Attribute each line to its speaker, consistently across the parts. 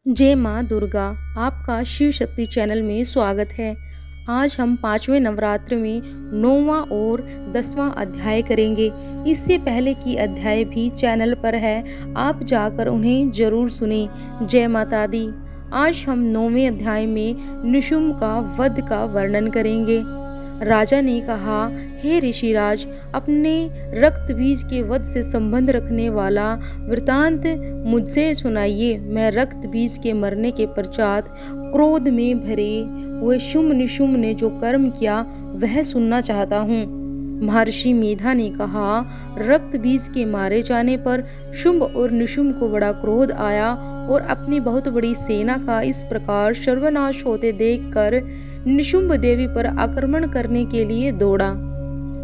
Speaker 1: जय माँ दुर्गा। आपका शिव शक्ति चैनल में स्वागत है। आज हम 5वें नवरात्र में 9वां और 10वां अध्याय करेंगे। इससे पहले की अध्याय भी चैनल पर है, आप जाकर उन्हें जरूर सुनें। जय माता दी। आज हम 9वें अध्याय में निशुम्भ का वध का वर्णन करेंगे। राजा ने कहा, हे ऋषिराज, अपने रक्त बीज के वध से संबंध रखने वाला वृतांत मुझसे सुनाइए। मैं रक्त बीज के मरने के पश्चात क्रोध में भरे हुए शुंभ निशुम्भ ने जो कर्म किया वह सुनना चाहता हूँ। महर्षि मेधा ने कहा, रक्त बीज के मारे जाने पर शुंभ और निशुम्भ को बड़ा क्रोध आया और अपनी बहुत बड़ी सेना का इस प्रकार सर्वनाश होते देखकर निशुम्भ देवी पर आक्रमण करने के लिए दौड़ा।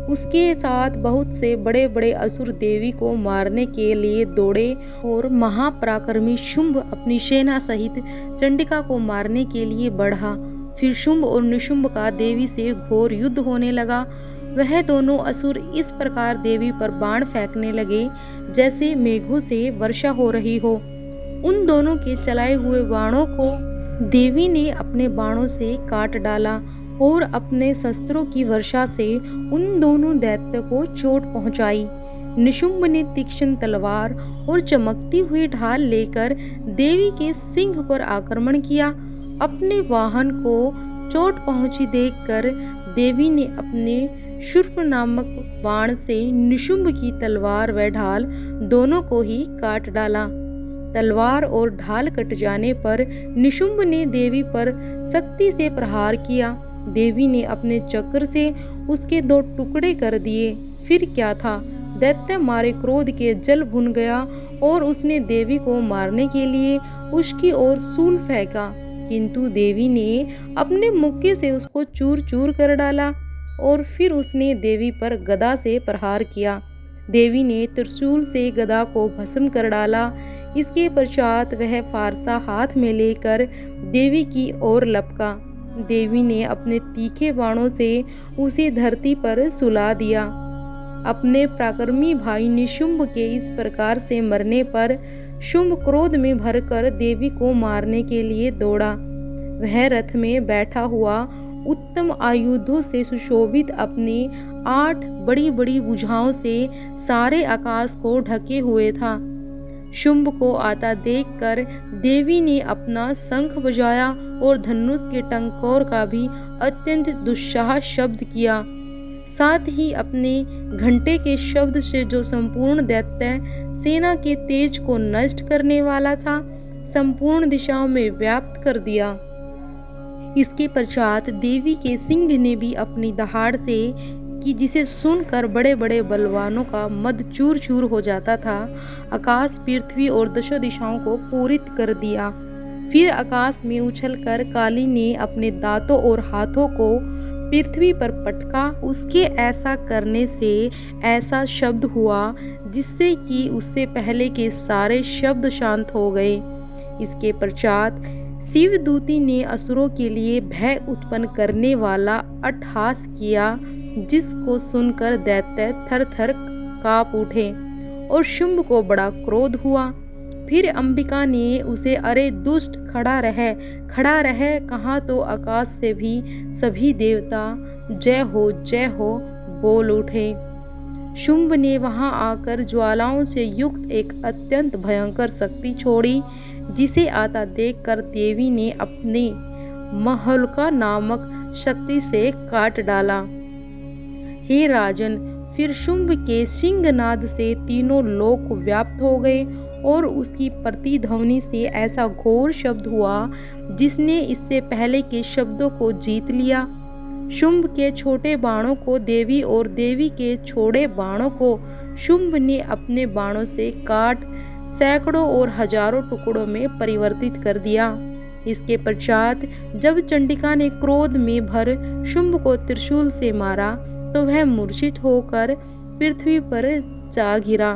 Speaker 1: उसके साथ बहुत से बड़े बड़े असुर देवी को मारने के लिए दौड़े और महापराक्रमी शुंभ अपनी सेना सहित चंडिका को मारने के लिए बढ़ा। फिर शुंभ और निशुम्भ का देवी से घोर युद्ध होने लगा। वह दोनों असुर इस प्रकार देवी पर बाण फेंकने लगे जैसे मेघों से वर्षा हो रही हो। उन दोनों के चलाए हुए बाणों को देवी ने अपने बाणों से काट डाला और अपने शस्त्रों की वर्षा से उन दोनों दैत्य को चोट पहुंचाई। निशुम्भ ने तीक्ष्ण तलवार और चमकती हुई ढाल लेकर देवी के सिंह पर आक्रमण किया। अपने वाहन को चोट पहुंची देखकर देवी ने अपने शूर्प नामक बाण से निशुम्भ की तलवार व ढाल दोनों को ही काट डाला। तलवार और ढाल कट जाने पर निशुम्भ ने देवी पर सख्ती से प्रहार किया। देवी ने अपने चक्र से उसके 2 टुकड़े कर दिए। फिर क्या था, दैत्य मारे क्रोध के जल भुन गया और उसने देवी को मारने के लिए उसकी ओर शूल फेंका, किंतु देवी ने अपने मुक्के से उसको चूर चूर कर डाला और फिर उसने देवी पर गदा से प्रहार किया। देवी ने त्रिशूल से गदा को भस्म कर डाला। इसके पश्चात वह फारसा हाथ में लेकर देवी की ओर लपका। देवी ने अपने तीखे बाणों से उसे धरती पर सुला दिया। अपने पराक्रमी भाई निशुम्भ के इस प्रकार से मरने पर शुंभ क्रोध में भरकर देवी को मारने के लिए दौड़ा। वह रथ में बैठा हुआ उत्तम आयुधों से सुशोभित अपनी 8 बड़ी बड़ी भुजाओं से सारे आकाश को ढके हुए था। शुंभ को आता देखकर देवी ने अपना शंख बजाया और धनुष के टंकोर का भी अत्यंत दुस्साह शब्द किया। साथ ही अपने घंटे के शब्द से जो संपूर्ण दैत्य सेना के तेज को नष्ट करने वाला था, संपूर्ण दिशाओं में व्याप्त कर दिया। इसके पश्चात देवी के सिंह ने भी अपनी दहाड़ से कि जिसे सुनकर बड़े बड़े बलवानों का मद चूर चूर हो जाता था, आकाश, पृथ्वी और 10 दिशाओं को पूरित कर दिया। फिर आकाश में उछलकर काली ने अपने दांतों और हाथों को पृथ्वी पर पटका। उसके ऐसा करने से ऐसा शब्द हुआ जिससे कि उससे पहले के सारे शब्द शांत हो गए। इसके पश्चात शिवदूती ने असुरों के लिए भय उत्पन्न करने वाला अट्टहास किया, जिसको सुनकर दैत्य थर थर कांप उठे और शुंभ को बड़ा क्रोध हुआ। फिर अंबिका ने उसे, अरे दुष्ट, खड़ा रह, कहाँ तो आकाश से भी सभी देवता जय हो बोल उठे। शुंभ ने वहां आकर ज्वालाओं से युक्त एक अत्यंत भयंकर शक्ति छोड़ी, जिसे आता देखकर देवी ने अपने महोल्का नामक शक्ति से काट डाला। हे राजन, फिर शुंभ के सिंहनाद से तीनों लोक व्याप्त हो गए और उसकी प्रतिध्वनि से ऐसा घोर शब्द हुआ जिसने इससे पहले के शब्दों को जीत लिया। शुंभ के छोटे बाणों को देवी और देवी के छोड़े बाणों को शुंभ ने अपने बाणों से काट सैकड़ों और हजारों टुकड़ों में परिवर्तित कर दिया। इसके पश्चात जब चंडिका ने क्रोध में भर शुंभ को त्रिशूल से मारा तो वह मूर्छित होकर पृथ्वी पर जा गिरा।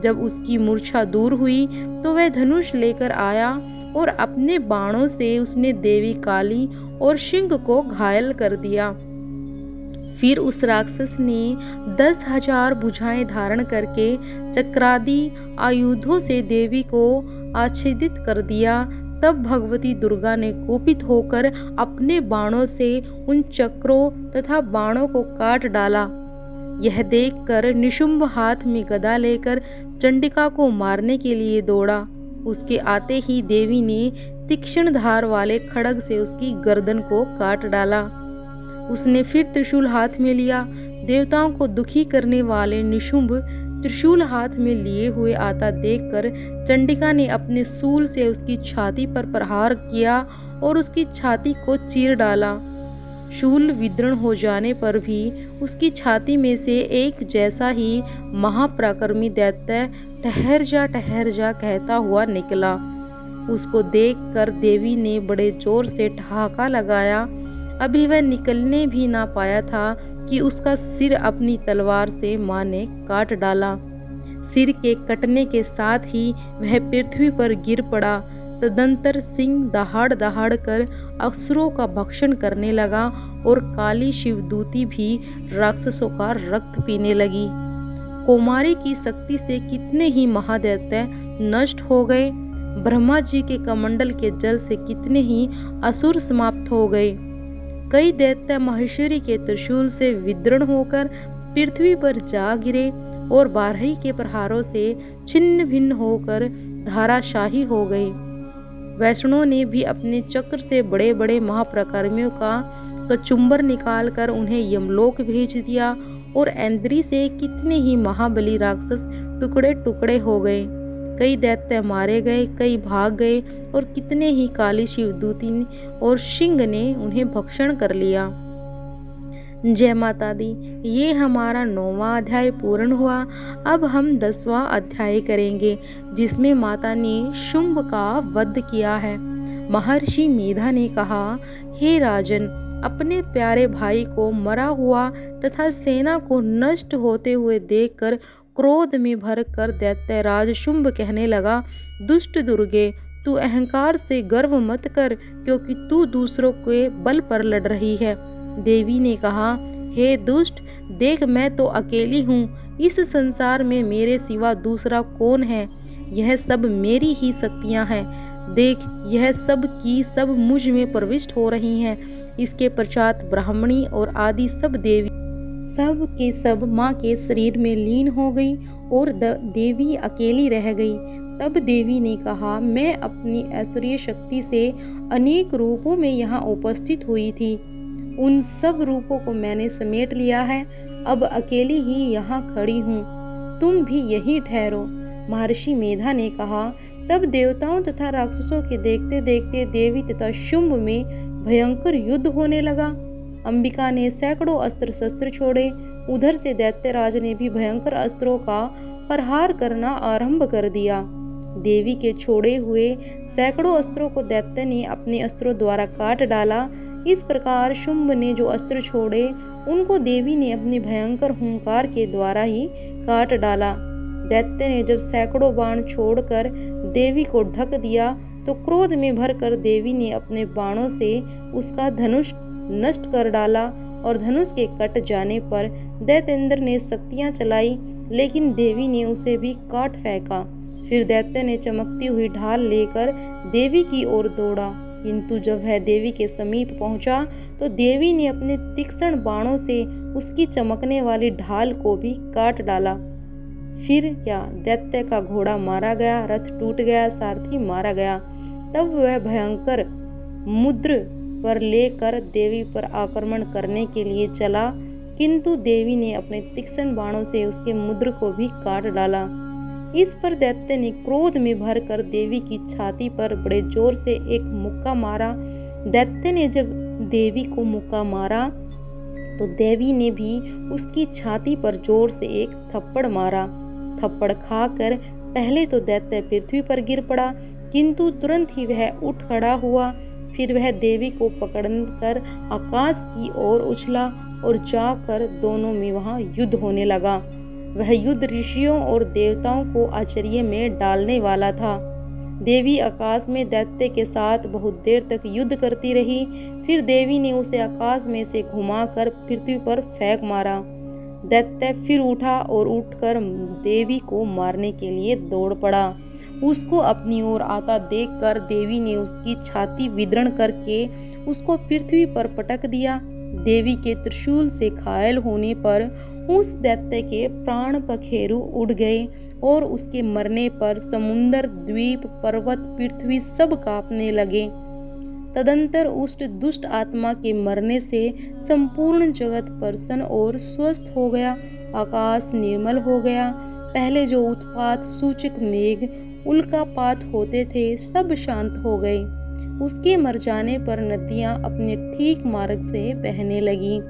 Speaker 1: जब उसकी मूर्छा दूर हुई तो वह धनुष लेकर आया और अपने बाणों से उसने देवी काली और सिंह को घायल कर दिया। फिर उस राक्षस ने 10,000 भुजाएं धारण करके चक्रादि आयुधों से देवी को आच्छादित कर दिया। तब भगवती दुर्गा ने कोपित होकर अपने बाणों से उन चक्रों तथा बाणों को काट डाला। यह देखकर निशुंभ हाथ में गदा लेकर चंडिका को मारने के लिए दौड़ा। उसके आते ही देवी ने तीक्ष्ण धार वाले खड्ग से उसकी गर्दन को काट डाला। उसने फिर त्रिशूल हाथ में लिया। देवताओं को दुखी करने वाले निशुंभ त्रिशूल हाथ में लिए हुए आता देखकर चंडिका ने अपने शूल से उसकी छाती पर प्रहार किया और उसकी छाती को चीर डाला। शूल विदीर्ण हो जाने पर भी उसकी छाती में से एक जैसा ही महापराक्रमी दैत्य ठहर जा कहता हुआ निकला। उसको देखकर देवी ने बड़े जोर से ठहाका लगाया। अभी वह निकलने भी ना पाया था कि उसका सिर अपनी तलवार से मां ने काट डाला। सिर के कटने के साथ ही वह पृथ्वी पर गिर पड़ा। तदंतर सिंह दहाड़ दहाड़ कर असुरों का भक्षण करने लगा और काली शिवदूती भी राक्षसों का रक्त पीने लगी। कौमारी की शक्ति से कितने ही महादैत्य नष्ट हो गए। ब्रह्मा जी के कमंडल के जल से कितने ही असुर समाप्त हो गए। कई दैत्य महेश्वरी के त्रिशूल से विदीर्ण होकर पृथ्वी पर जा गिरे और बारही के प्रहारों से छिन्न भिन्न होकर धाराशाही हो गए। वैष्णों ने भी अपने चक्र से बड़े बड़े महापराक्रमियों का कचुम्बर निकालकर उन्हें यमलोक भेज दिया और ऐन्द्री से कितने ही महाबली राक्षस टुकड़े टुकड़े हो गए। कई दैत्य मारे गए, कई भाग गए और कितने ही काली शिवदूती और सिंह ने उन्हें भक्षण कर लिया। जय माता दी। ये हमारा 9वां अध्याय पूर्ण हुआ। अब हम 10वां अध्याय करेंगे जिसमें माता ने शुंभ का वध किया है। महर्षि मेधा ने कहा, हे राजन, अपने प्यारे भाई को मरा हुआ तथा सेना को नष्ट होते हुए देखकर क्रोध में भरकर दैत्यराज शुंभ कहने लगा, दुष्ट दुर्गे, तू अहंकार से गर्व मत कर, क्योंकि तू दूसरों के बल पर लड़ रही है। देवी ने कहा, हे दुष्ट, देख मैं तो अकेली हूँ। इस संसार में मेरे सिवा दूसरा कौन है? यह सब मेरी ही शक्तियाँ हैं। देख, यह सब की सब मुझ में प्रविष्ट हो रही हैं। इसके पश्चात ब्राह्मणी और आदि सब देवी सब के सब माँ के शरीर में लीन हो गई और देवी अकेली रह गई। तब देवी ने कहा, मैं अपनी ऐश्वर्य शक्ति से अनेक रूपों में यहाँ उपस्थित हुई थी। उन सब रूपों को मैंने समेट लिया है। अब अकेली ही यहाँ खड़ी हूँ। तुम भी यहीं ठहरो। महर्षि मेधा ने कहा। तब देवताओं तथा राक्षसों के देखते देखते देवी तथा शुंभ में भयंकर युद्ध होने लगा। अंबिका ने सैकड़ों अस्त्र शस्त्र छोड़े। उधर से दैत्यराज ने भी भयंकर अस्त्रों का प्रहार करना आरंभ कर दिया। देवी के छोड़े हुए सैकड़ों अस्त्रों को दैत्य ने अपने अस्त्रों द्वारा काट डाला। इस प्रकार शुंभ ने जो अस्त्र छोड़े उनको देवी ने अपने भयंकर हुंकार के द्वारा ही काट डाला। दैत्य ने जब सैकड़ों बाण छोड़कर देवी को ढक दिया तो क्रोध में भरकर देवी ने अपने बाणों से उसका धनुष नष्ट कर डाला और धनुष के कट जाने पर दैत्येंद्र ने शक्तियां चलाई, लेकिन देवी ने उसे भी काट फेंका। फिर दैत्य ने चमकती हुई ढाल लेकर देवी की ओर दौड़ा, किंतु जब वह देवी के समीप पहुंचा तो देवी ने अपने तीक्ष्ण बाणों से उसकी चमकने वाली ढाल को भी काट डाला। फिर क्या, दैत्य का घोड़ा मारा गया, रथ टूट गया, सारथी मारा गया। तब वह भयंकर मुद्र पर लेकर देवी पर आक्रमण करने के लिए चला, किंतु देवी ने अपने तीक्ष्ण बाणों से उसके मुद्र को भी काट डाला। इस पर दैत्य ने क्रोध में भरकर देवी की छाती पर बड़े जोर से एक मुक्का मारा। दैत्य ने जब देवी को मुक्का मारा तो देवी ने भी उसकी छाती पर जोर से एक थप्पड़ मारा। थप्पड़ खाकर पहले तो दैत्य पृथ्वी पर गिर पड़ा, किंतु तुरंत ही वह उठ खड़ा हुआ। फिर वह देवी को पकड़कर आकाश की ओर उछला और जाकर दोनों में वहां युद्ध होने लगा। वह युद्ध ऋषियों और देवताओं को आश्चर्य में डालने वाला था। देवी आकाश में दैत्य के साथ बहुत देर तक युद्ध करती रही। फिर देवी ने उसे आकाश में से घुमाकर पृथ्वी पर फेंक मारा। दैत्य फिर उठा और उठकर देवी को मारने के लिए दौड़ पड़ा। उसको अपनी ओर आता देखकर देवी ने उसकी छाती विदृढ़ करके उसको पृथ्वी पर पटक दिया। देवी के त्रिशूल से घायल होने पर उस दैत्य के प्राण पखेरु उड़ गए और उसके मरने पर समुद्र, द्वीप, पर्वत, पृथ्वी सब कांपने लगे। तदंतर उस दुष्ट आत्मा के मरने से संपूर्ण जगत प्रसन्न और स्वस्थ हो गया। आकाश निर्मल हो गया। पहले जो उत्पात सूचक मेघ, उल्कापात होते थे, सब शांत हो गए। उसके मर जाने पर नदियां अपने ठीक मार्ग से बहने लगी।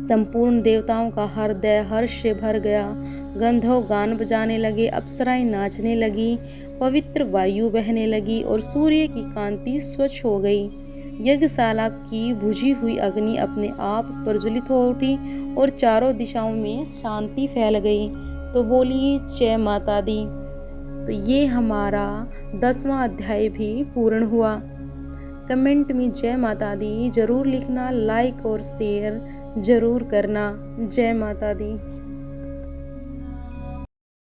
Speaker 1: संपूर्ण देवताओं का हृदय हर्ष से भर गया। गंधर्व गान बजाने लगे, अप्सराएं नाचने लगी, पवित्र वायु बहने लगी और सूर्य की कांति स्वच्छ हो गई। यज्ञशाला की बुझी हुई अग्नि अपने आप प्रज्वलित हो उठी और चारों दिशाओं में शांति फैल गई। तो बोलिए जय माता दी। तो ये हमारा 10वां अध्याय भी पूर्ण हुआ। कमेंट में जय माता दी जरूर लिखना, लाइक और शेयर जरूर करना। जय माता दी।